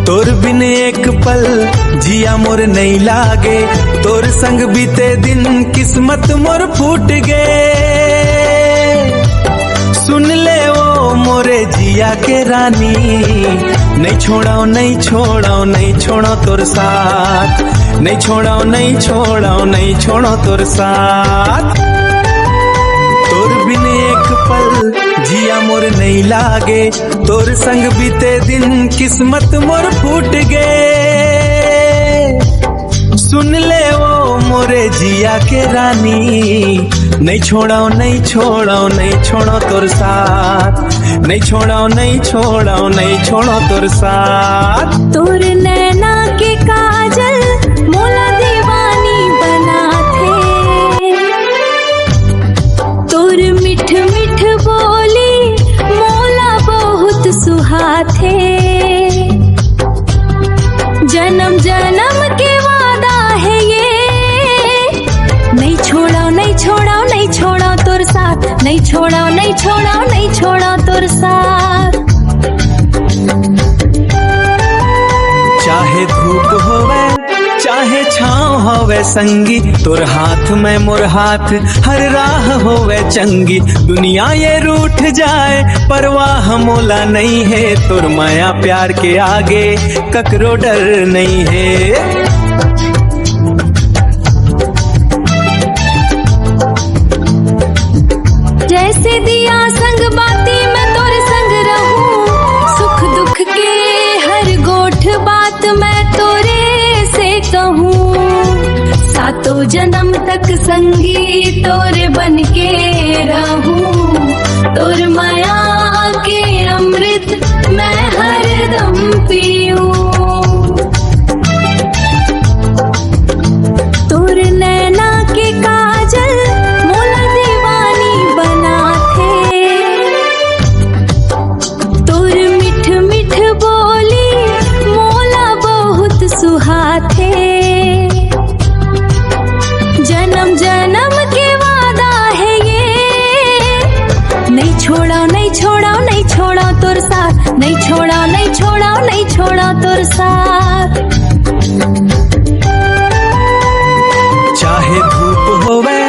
तोर बिन एक पल जिया मोर नहीं लागे, तोर संग बीते दिन किस्मत मोर फूट गे। सुन ले ओ मोरे जिया के रानी, नहीं छोड़ाओ नहीं छोड़ाओ नहीं छोड़ो तोर साथ, नहीं छोड़ाओ नहीं छोड़ाओ नहीं छोड़ो तोर साथ। तोर बिन एक पल जिया मोर नहीं लागे, तोर संग बीते दिन किस्मत मोर फूट गे। सुन ले ओ मोरे जिया के रानी, नहीं छोड़ाओ नहीं छोड़ाओ नहीं छोड़ो तोर साथ, नहीं छोड़ाओ नहीं छोड़ाओ नहीं छोड़ो तोर साथ। तोर नैना के काजल मोला दीवानी बना थे, तोर मिठ मिठ बोली मोला बहुत सुहाथे। जन्म जन्म के वादा है ये, नहीं छोड़ाओ नहीं छोड़ाओ नहीं छोड़ाओ तोर साथ, नहीं छोड़ाओ नहीं छोड़ाओ नहीं छोड़ाओ तोर साथ। चाहे धूप होवे चाहे छाँव होवे संगी, तोर हाथ में मोर हाथ, हर राह होवे चंगी। दुनिया ये रूठ जाए परवाह मोला नहीं है, तोर माया प्यार के आगे ककरो डर नहीं है। जैसे दिया संग बाती मैं तोरे संग रहूं, सुख दुख के हर गोठ बात मैं तोरे से कहूं। सातों जन्म तक संगी तोरे बन के रहूं, तोर माया के अमृत मैं हरदम पीऊं। तोर नैना के काजल मोला दीवानी बना थे, तोर मिठ मिठ बोली मोला बहुत सुहाथे। जन्म जन्म के वादा है ये, नहीं छोड़ाओ नहीं छोड़ाओ नहीं छोड़ाओ तोर साथ, नहीं छोड़ाओ नहीं छोड़ाओ नहीं छोड़ाओ तोर साथ। चाहे धूप होवे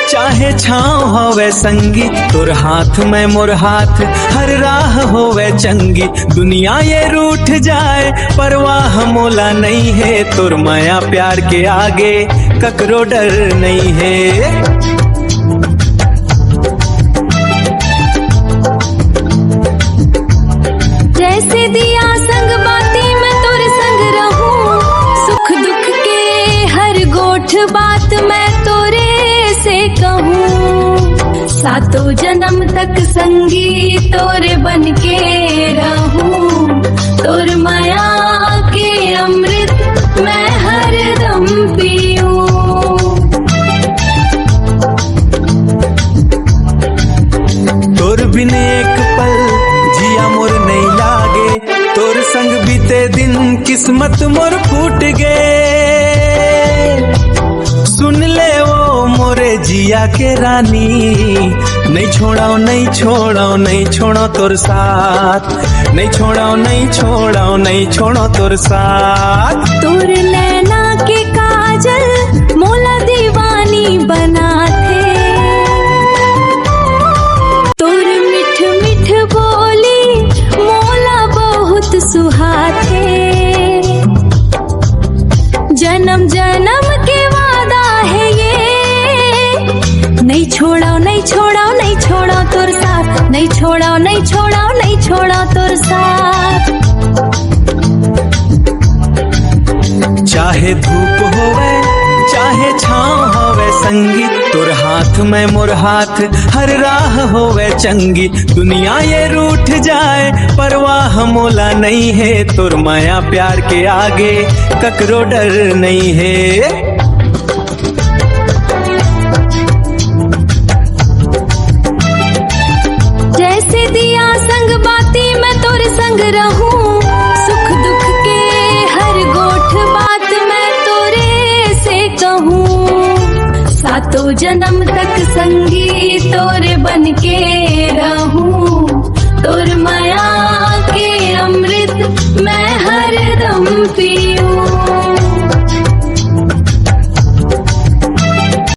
चाहे छाँव होवे संगी, तोर हाथ में मोर हाथ, हर राह होवे चंगी। दुनिया ये रूठ जाए परवाह मोला नहीं है, तोर माया प्यार के आगे ककरो डर नहीं है। जैसे दिया संग बाती मैं तोरे संग रहूं, सुख दुख के हर गोठ बात मैं तोरे से कहूं। सातों जन्म तक संगी तोरे बन के रहूं, तोर माया के अमृत मैं हरदम पीऊं। तोर बिन एक पल जिया मोर नहीं लागे, तोर संग बीते दिन किस्मत मोर फूट गे। सुन ले ओ मोरे जिया के रानी, नहीं छोड़ाओ नहीं छोड़ाओ नहीं छोड़ो तोर साथ, नहीं छोड़ाओ नहीं छोड़ाओ नहीं छोड़ो तोर साथ। तोर नैना के काजल मोला दीवानी बना थे, तोर मिठ मिठ बोली मोला बहुत सुहाथे। जन्म जन्म के वादा है ये, नहीं छोड़ाओ नहीं छोड़ाओ नहीं छोड़ो तोर साथ, नहीं छोड़ाओ नहीं छोड़ाओ नहीं छोड़ो तोर साथ। चाहे धूप होवे चाहे छाँव होवे संगी, तोर हाथ में मोर हाथ, हर राह होवे चंगी। दुनिया ये रूठ जाए परवाह मोला नहीं है, तोर माया प्यार के आगे ककरो डर नहीं है। जैसे दिया संग बाती मैं तोरे संग रहूं, सुख दुख के हर गोठ बात मैं तोरे से कहूं। सातों जन्म तक संगी तोरे बन के रहूं, तोर माया के अमृत मैं हरदम पी